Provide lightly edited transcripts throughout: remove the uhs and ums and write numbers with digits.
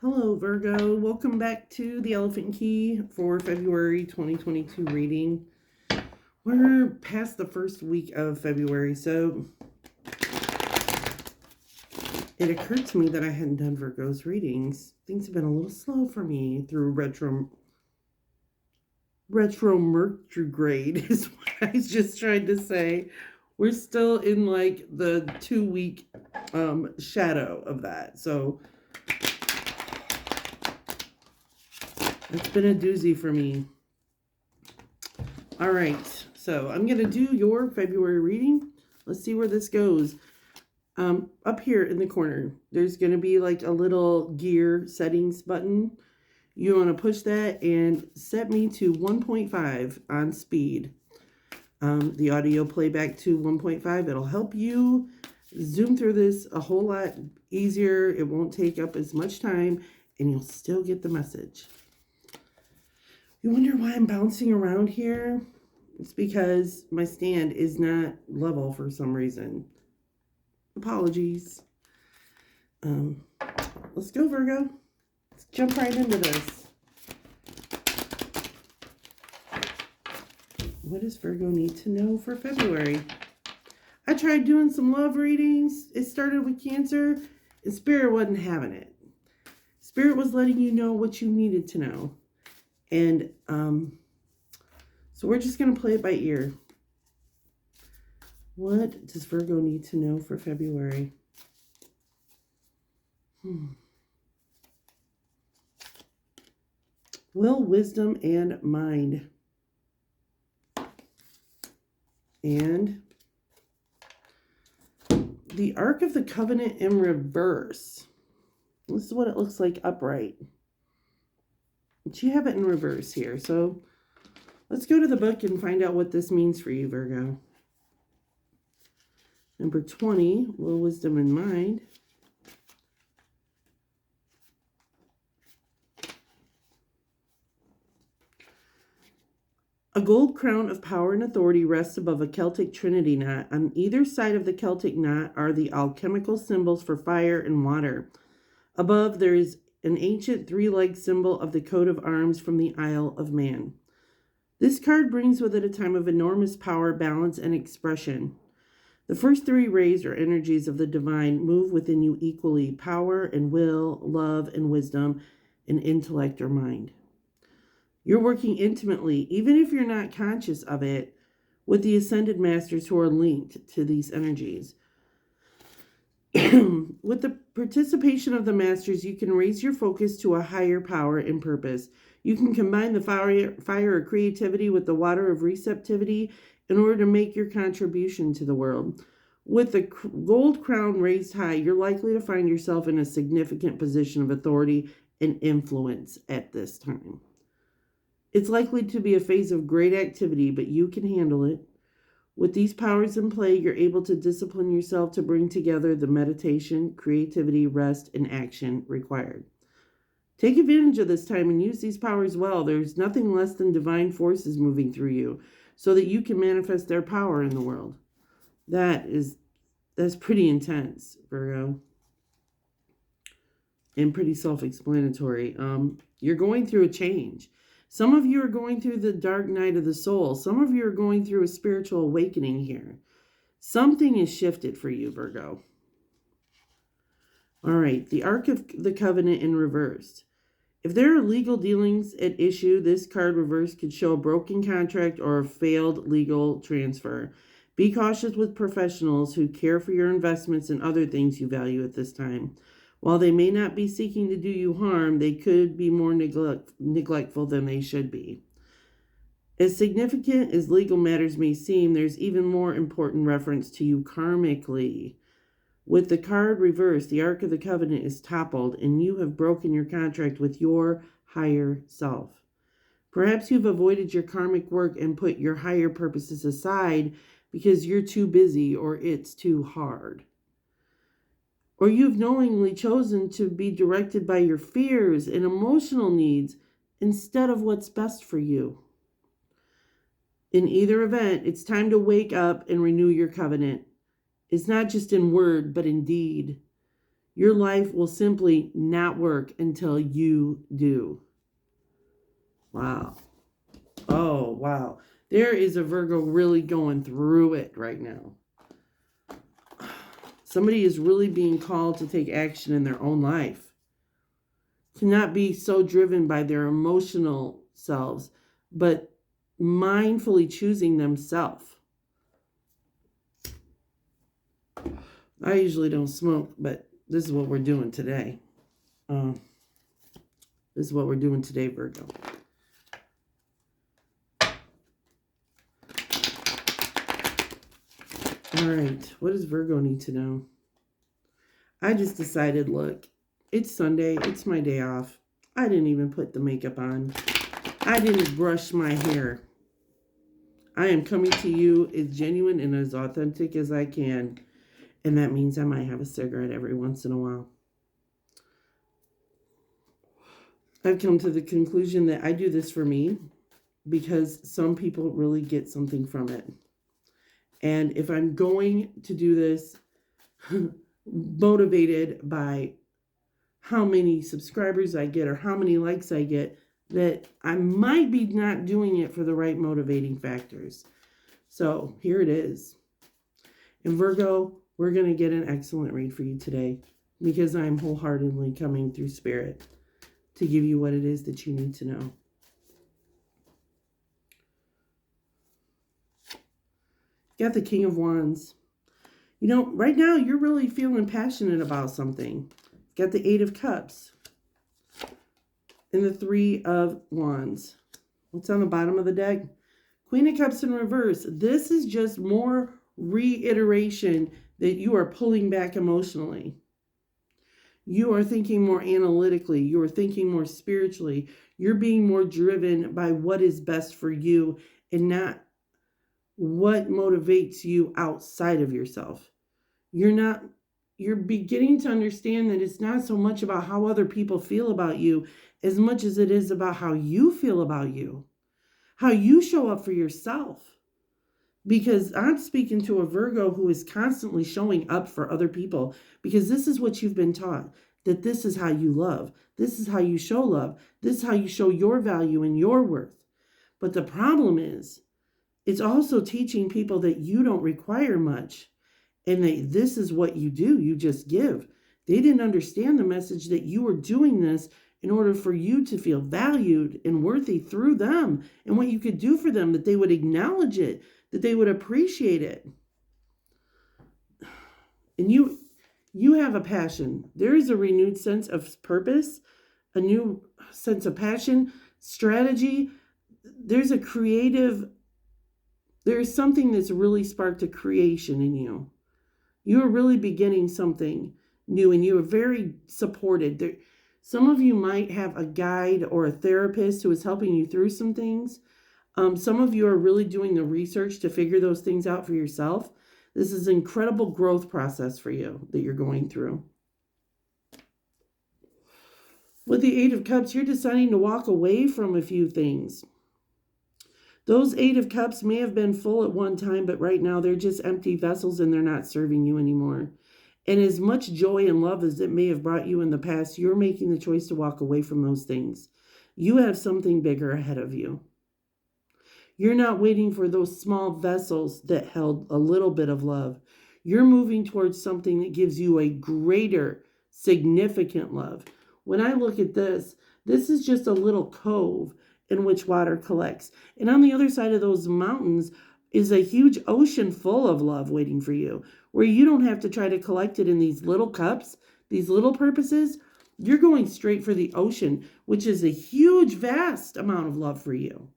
Hello, Virgo. Welcome back to the Elephant Key for February 2022 reading. We're past the first week of February, so it occurred to me that I hadn't done Virgo's readings. Things have been a little slow for me through retro retrograde is what I was just trying to say. We're still in like the 2-week shadow of that. So it's been a doozy for me. All right, so I'm going to do your February reading. Let's see where this goes. Up here in the corner, there's going to be like a little gear settings button. You want to push that and set me to 1.5 on speed. The audio playback to 1.5. It'll help you zoom through this a whole lot easier. It won't take up as much time, and you'll still get the message. You wonder why I'm bouncing around here? It's because my stand is not level for some reason. Apologies. Let's go, Virgo. Let's jump right into this. What does Virgo need to know for February? I tried doing some love readings. It started with Cancer, and Spirit wasn't having it. Spirit was letting you know what you needed to know. And so we're just going to play it by ear. What does Virgo need to know for February? Will, wisdom, and mind. And the Ark of the Covenant in reverse. This is what it looks like upright. But you have it in reverse here. So let's go to the book and find out what this means for you, Virgo. Number 20, Will, Wisdom, and Mind. A gold crown of power and authority rests above a Celtic trinity knot. On either side of the Celtic knot are the alchemical symbols for fire and water. Above, there is an ancient three-legged symbol of the coat of arms from the Isle of Man. This card brings with it a time of enormous power, balance, and expression. The first three rays or energies of the divine move within you equally: power and will, love and wisdom, and intellect or mind. You're working intimately, even if you're not conscious of it, with the ascended masters who are linked to these energies. With the participation of the masters, you can raise your focus to a higher power and purpose. You can combine the fire of creativity with the water of receptivity in order to make your contribution to the world. With the gold crown raised high, you're likely to find yourself in a significant position of authority and influence at this time. It's likely to be a phase of great activity, but you can handle it. With these powers in play, you're able to discipline yourself to bring together the meditation, creativity, rest, and action required. Take advantage of this time and use these powers well. There's nothing less than divine forces moving through you so that you can manifest their power in the world. That's pretty intense, Virgo. And pretty self-explanatory. You're going through a change. Some of you are going through the dark night of the soul. Some of you are going through a spiritual awakening here. Something is shifted for you, Virgo. All right, the Ark of the Covenant in reverse. If there are legal dealings at issue, this card reverse could show a broken contract or a failed legal transfer. Be cautious with professionals who care for your investments and other things you value at this time. While they may not be seeking to do you harm, they could be more neglectful than they should be. As significant as legal matters may seem, there's even more important reference to you karmically. With the card reversed, the Ark of the Covenant is toppled, and you have broken your contract with your higher self. Perhaps you've avoided your karmic work and put your higher purposes aside because you're too busy or it's too hard. Or you've knowingly chosen to be directed by your fears and emotional needs instead of what's best for you. In either event, it's time to wake up and renew your covenant. It's not just in word, but in deed. Your life will simply not work until you do. Wow. Oh, wow. There is a Virgo really going through it right now. Somebody is really being called to take action in their own life. To not be so driven by their emotional selves, but mindfully choosing themselves. I usually don't smoke, but this is what we're doing today. This is what we're doing today, Virgo. All right, what does Virgo need to know? I just decided, look, it's Sunday. It's my day off. I didn't even put the makeup on. I didn't brush my hair. I am coming to you as genuine and as authentic as I can. And that means I might have a cigarette every once in a while. I've come to the conclusion that I do this for me because some people really get something from it. And if I'm going to do this motivated by how many subscribers I get or how many likes I get, that I might be not doing it for the right motivating factors. So here it is. And Virgo, we're going to get an excellent read for you today because I'm wholeheartedly coming through spirit to give you what it is that you need to know. You got the King of Wands. You know, right now you're really feeling passionate about something. You got the Eight of Cups and the Three of Wands. What's on the bottom of the deck? Queen of Cups in reverse. This is just more reiteration that you are pulling back emotionally. You are thinking more analytically. You are thinking more spiritually. You're being more driven by what is best for you and not what motivates you outside of yourself. You're beginning to understand that it's not so much about how other people feel about you as much as it is about how you feel about you, how you show up for yourself. Because I'm speaking to a Virgo who is constantly showing up for other people because this is what you've been taught, that this is how you love. This is how you show love. This is how you show your value and your worth. But the problem is, it's also teaching people that you don't require much and that this is what you do. You just give. They didn't understand the message that you were doing this in order for you to feel valued and worthy through them and what you could do for them, that they would acknowledge it, that they would appreciate it. And you have a passion. There is a renewed sense of purpose, a new sense of passion, strategy. There's something that's really sparked a creation in you. You are really beginning something new and you are very supported. Some of you might have a guide or a therapist who is helping you through some things. Some of you are really doing the research to figure those things out for yourself. This is an incredible growth process for you that you're going through. With the Eight of Cups, you're deciding to walk away from a few things. Those Eight of Cups may have been full at one time, but right now they're just empty vessels and they're not serving you anymore. And as much joy and love as it may have brought you in the past, you're making the choice to walk away from those things. You have something bigger ahead of you. You're not waiting for those small vessels that held a little bit of love. You're moving towards something that gives you a greater, significant love. When I look at this is just a little cove in which water collects. And on the other side of those mountains is a huge ocean full of love waiting for you, where you don't have to try to collect it in these little cups, these little purposes. You're going straight for the ocean, which is a huge, vast amount of love for you.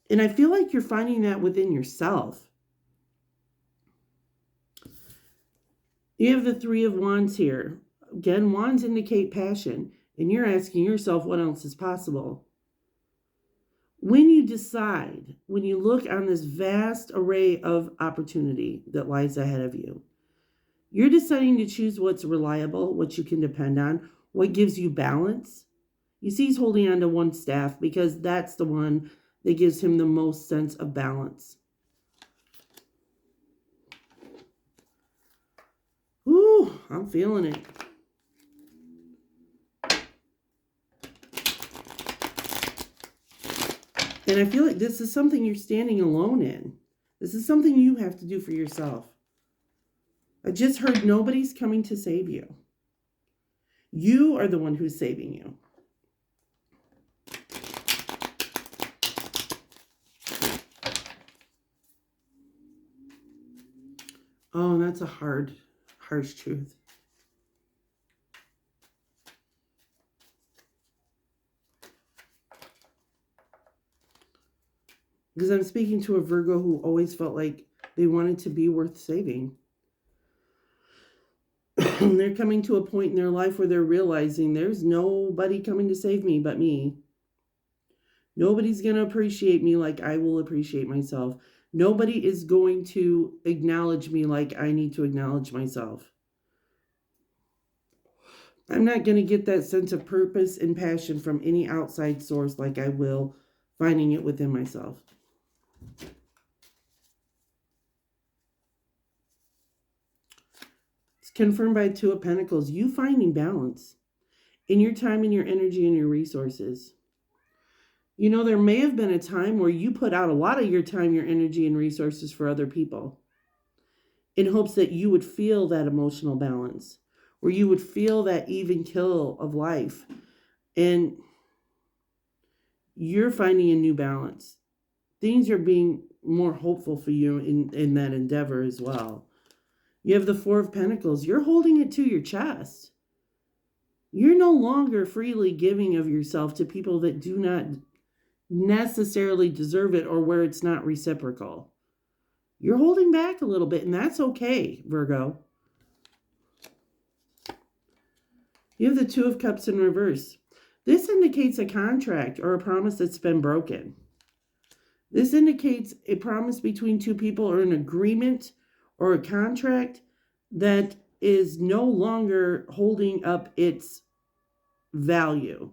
And I feel like you're finding that within yourself. You have the Three of Wands here. Again, wands indicate passion. And you're asking yourself what else is possible. When you decide, when you look on this vast array of opportunity that lies ahead of you, you're deciding to choose what's reliable, what you can depend on, what gives you balance. You see he's holding on to one staff because that's the one that gives him the most sense of balance. Ooh, I'm feeling it. And I feel like this is something you're standing alone in. This is something you have to do for yourself. I just heard nobody's coming to save you. You are the one who's saving you. Oh, that's a harsh truth. Because I'm speaking to a Virgo who always felt like they wanted to be worth saving. They're coming to a point in their life where they're realizing there's nobody coming to save me but me. Nobody's going to appreciate me like I will appreciate myself. Nobody is going to acknowledge me like I need to acknowledge myself. I'm not going to get that sense of purpose and passion from any outside source like I will finding it within myself. It's confirmed by Two of Pentacles. You finding balance in your time and your energy and your resources. You know, there may have been a time where you put out a lot of your time, your energy, and resources for other people in hopes that you would feel that emotional balance, where you would feel that even keel of life. And you're finding a new balance. Things are being more hopeful for you in that endeavor as well. You have the Four of Pentacles. You're holding it to your chest. You're no longer freely giving of yourself to people that do not necessarily deserve it or where it's not reciprocal. You're holding back a little bit, and that's okay, Virgo. You have the Two of Cups in reverse. This indicates a contract or a promise that's been broken. This indicates a promise between two people or an agreement or a contract that is no longer holding up its value.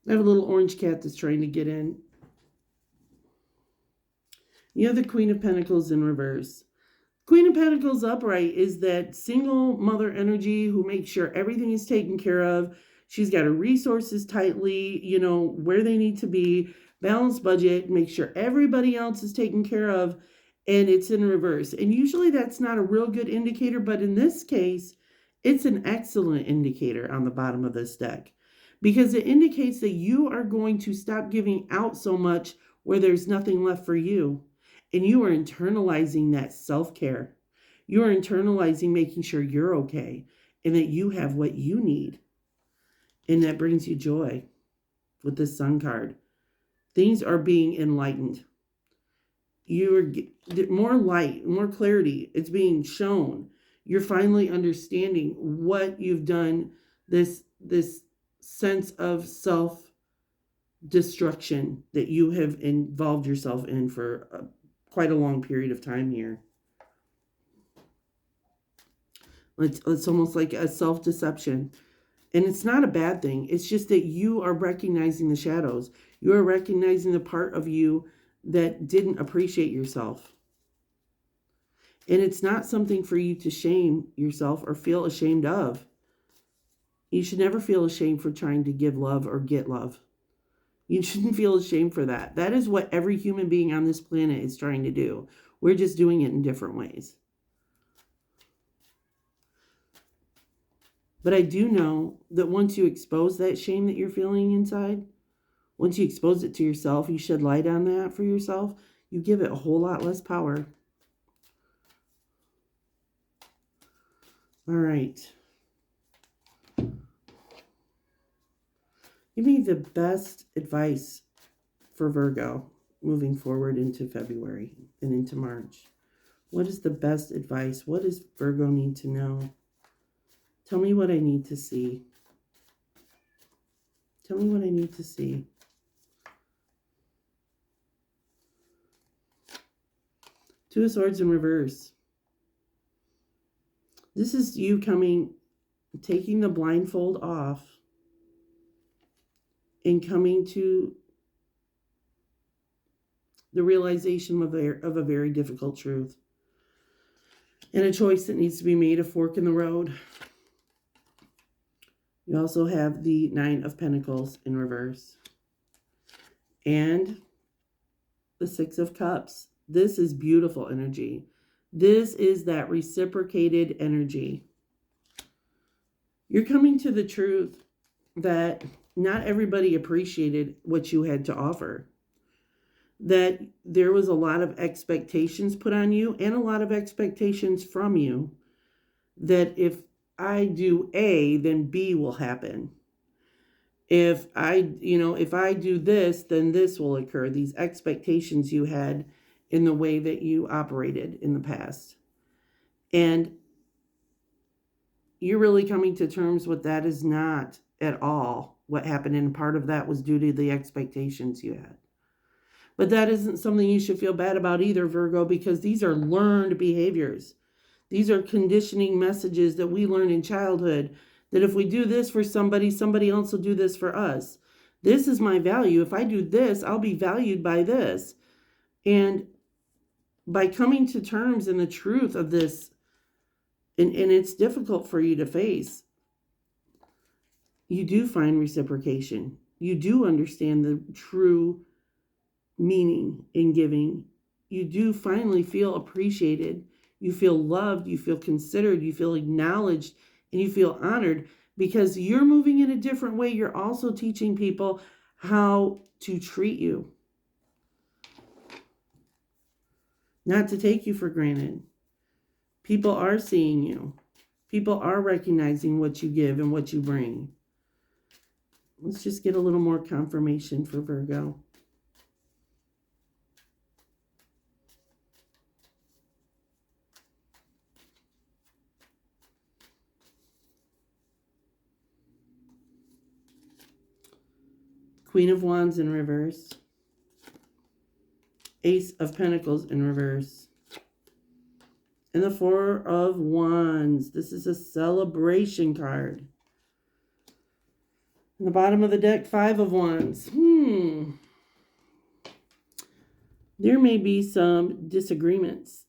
I have a little orange cat that's trying to get in. You have the Queen of Pentacles in reverse. Queen of Pentacles upright is that single mother energy who makes sure everything is taken care of. She's got her resources tightly, where they need to be, balanced budget, make sure everybody else is taken care of, and it's in reverse. And usually that's not a real good indicator, but in this case, it's an excellent indicator on the bottom of this deck because it indicates that you are going to stop giving out so much where there's nothing left for you. And you are internalizing that self-care. You are internalizing making sure you're okay and that you have what you need. And that brings you joy with this Sun card. Things are being enlightened. You are more light, more clarity. It's being shown. You're finally understanding what you've done, this sense of self-destruction that you have involved yourself in for quite a long period of time here. It's almost like a self-deception. And it's not a bad thing. It's just that you are recognizing the shadows. You are recognizing the part of you that didn't appreciate yourself. And it's not something for you to shame yourself or feel ashamed of. You should never feel ashamed for trying to give love or get love. You shouldn't feel ashamed for that. That is what every human being on this planet is trying to do. We're just doing it in different ways. But I do know that once you expose that shame that you're feeling inside, once you expose it to yourself, you shed light on that for yourself, you give it a whole lot less power. All right. Give me the best advice for Virgo moving forward into February and into March. What is the best advice? What does Virgo need to know? Tell me what I need to see. Tell me what I need to see. Two of Swords in reverse. This is you taking the blindfold off and coming to the realization of a very difficult truth. and a choice that needs to be made, a fork in the road. You also have the Nine of Pentacles in reverse. And the Six of Cups. This is beautiful energy. This is that reciprocated energy. You're coming to the truth that not everybody appreciated what you had to offer. That there was a lot of expectations put on you and a lot of expectations from you. That if I do A, then B will happen. If I do this, then this will occur. These expectations you had in the way that you operated in the past. And you're really coming to terms with that is not at all what happened. And part of that was due to the expectations you had. But that isn't something you should feel bad about either, Virgo, because these are learned behaviors. These are conditioning messages that we learn in childhood, that if we do this for somebody, somebody else will do this for us. This is my value. If I do this, I'll be valued by this. And by coming to terms in the truth of this, and it's difficult for you to face, you do find reciprocation. You do understand the true meaning in giving. You do finally feel appreciated. You feel loved. You feel considered. You feel acknowledged. And you feel honored because you're moving in a different way. You're also teaching people how to treat you. Not to take you for granted. People are seeing you. People are recognizing what you give and what you bring. Let's just get a little more confirmation for Virgo. Queen of Wands in reverse. Ace of Pentacles in reverse. And the Four of Wands. This is a celebration card. In the bottom of the deck, Five of Wands. There may be some disagreements.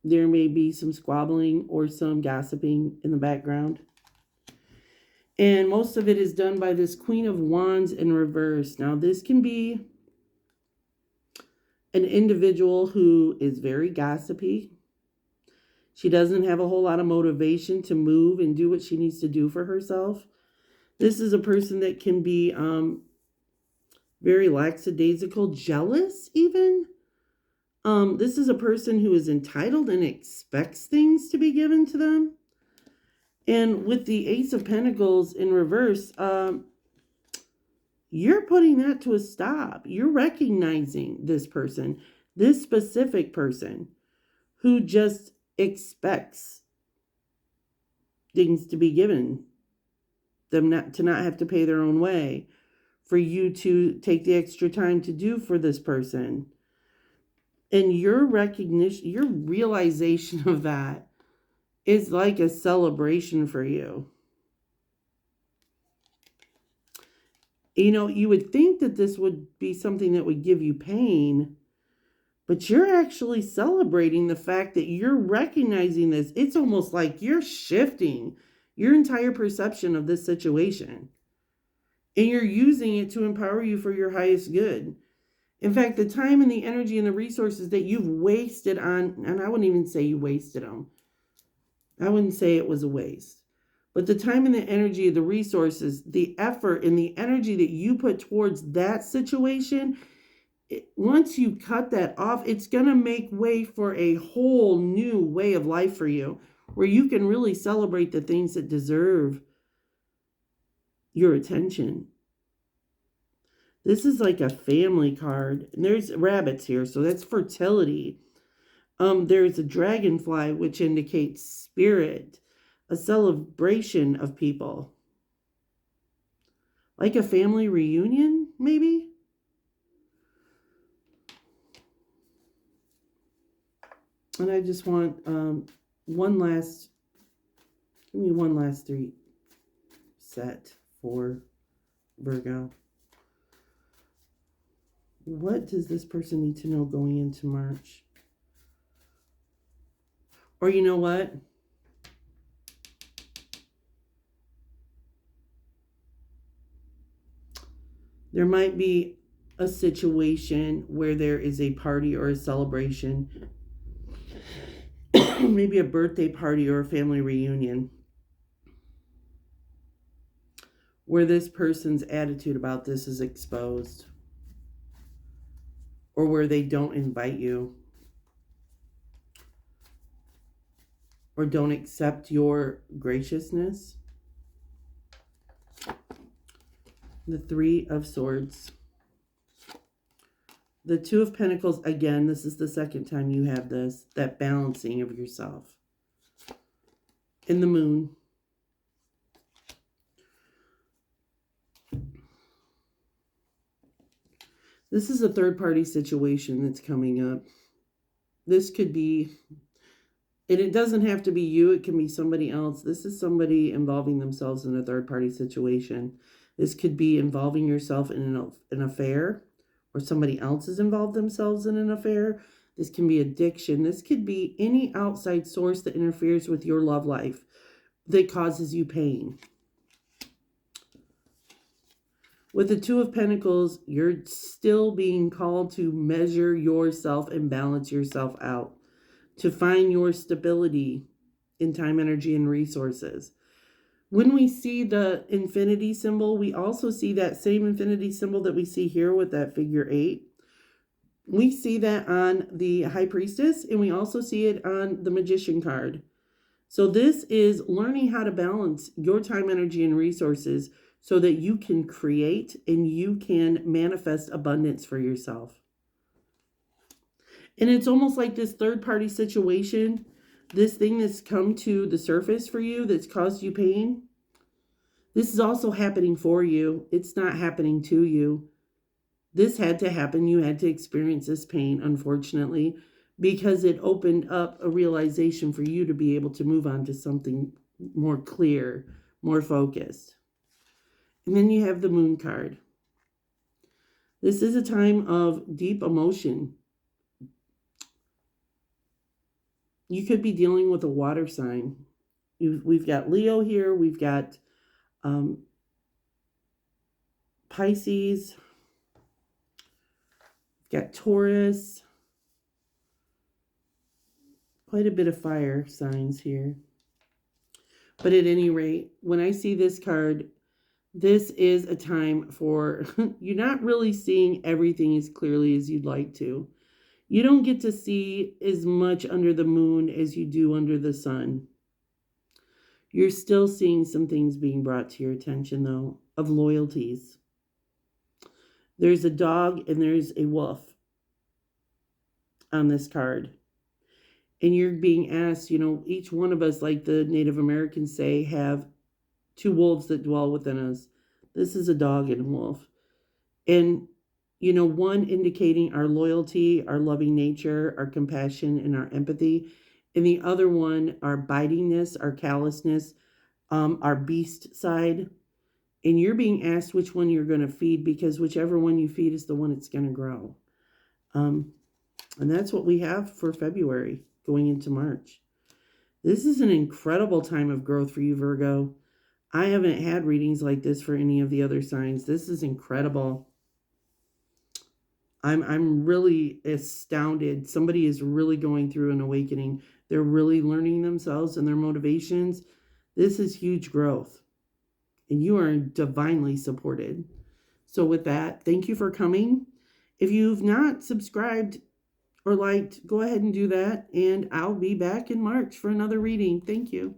There may be some squabbling or some gossiping in the background. And most of it is done by this Queen of Wands in reverse. Now, this can be an individual who is very gossipy. She doesn't have a whole lot of motivation to move and do what she needs to do for herself. This is a person that can be very lackadaisical, jealous even. This is a person who is entitled and expects things to be given to them. And with the Ace of Pentacles in reverse, you're putting that to a stop. You're recognizing this person, this specific person who just expects things to be given them, to not have to pay their own way, for you to take the extra time to do for this person. And your recognition, your realization of that is like a celebration for you. You know, you would think that this would be something that would give you pain, but you're actually celebrating the fact that you're recognizing this. It's almost like you're shifting your entire perception of this situation, and you're using it to empower you for your highest good. In fact, the time and the energy and the resources that you've wasted on, and I wouldn't even say you wasted them. I wouldn't say it was a waste. But the time and the energy, the resources, the effort and the energy that you put towards that situation, once you cut that off, it's going to make way for a whole new way of life for you, where you can really celebrate the things that deserve your attention. This is like a family card. And there's rabbits here, so that's fertility. There's a dragonfly, which indicates spirit, a celebration of people. Like a family reunion, maybe? And I just want give me one last three set for Virgo. What does this person need to know going into March? Or you know what? There might be a situation where there is a party or a celebration, maybe a birthday party or a family reunion, where this person's attitude about this is exposed, or where they don't invite you, or don't accept your graciousness. The Three of Swords. The Two of Pentacles, again, this is the second time you have this, that balancing of yourself. In the Moon. This is a third-party situation that's coming up. This could be, and it doesn't have to be you, it can be somebody else. This is somebody involving themselves in a third-party situation. This could be involving yourself in an affair, or somebody else has involved themselves in an affair. This can be addiction. This could be any outside source that interferes with your love life, that causes you pain. With the Two of Pentacles, you're still being called to measure yourself and balance yourself out, to find your stability in time, energy, and resources. When we see the infinity symbol, we also see that same infinity symbol that we see here with that figure 8. We see that on the High Priestess, and we also see it on the Magician card. So this is learning how to balance your time, energy, and resources so that you can create and you can manifest abundance for yourself. And it's almost like this third-party situation, this thing that's come to the surface for you that's caused you pain. This is also happening for you. It's not happening to you. This had to happen. You had to experience this pain, unfortunately, because it opened up a realization for you to be able to move on to something more clear, more focused. And then you have the Moon card. This is a time of deep emotion. You could be dealing with a water sign. We've got Leo here. We've got Pisces. We've got Taurus. Quite a bit of fire signs here. But at any rate, when I see this card, this is a time for you're not really seeing everything as clearly as you'd like to. You don't get to see as much under the moon as you do under the sun. You're still seeing some things being brought to your attention, though, of loyalties. There's a dog and there's a wolf on this card. And you're being asked, you know, each one of us, like the Native Americans say, have two wolves that dwell within us. This is a dog and a wolf. And, you know, one indicating our loyalty, our loving nature, our compassion, and our empathy. And the other one, our bitingness, our callousness, our beast side. And you're being asked which one you're going to feed, because whichever one you feed is the one that's going to grow. And that's what we have for February going into March. This is an incredible time of growth for you, Virgo. I haven't had readings like this for any of the other signs. This is incredible. I'm really astounded. Somebody is really going through an awakening. They're really learning themselves and their motivations. This is huge growth. And you are divinely supported. So with that, thank you for coming. If you've not subscribed or liked, go ahead and do that. And I'll be back in March for another reading. Thank you.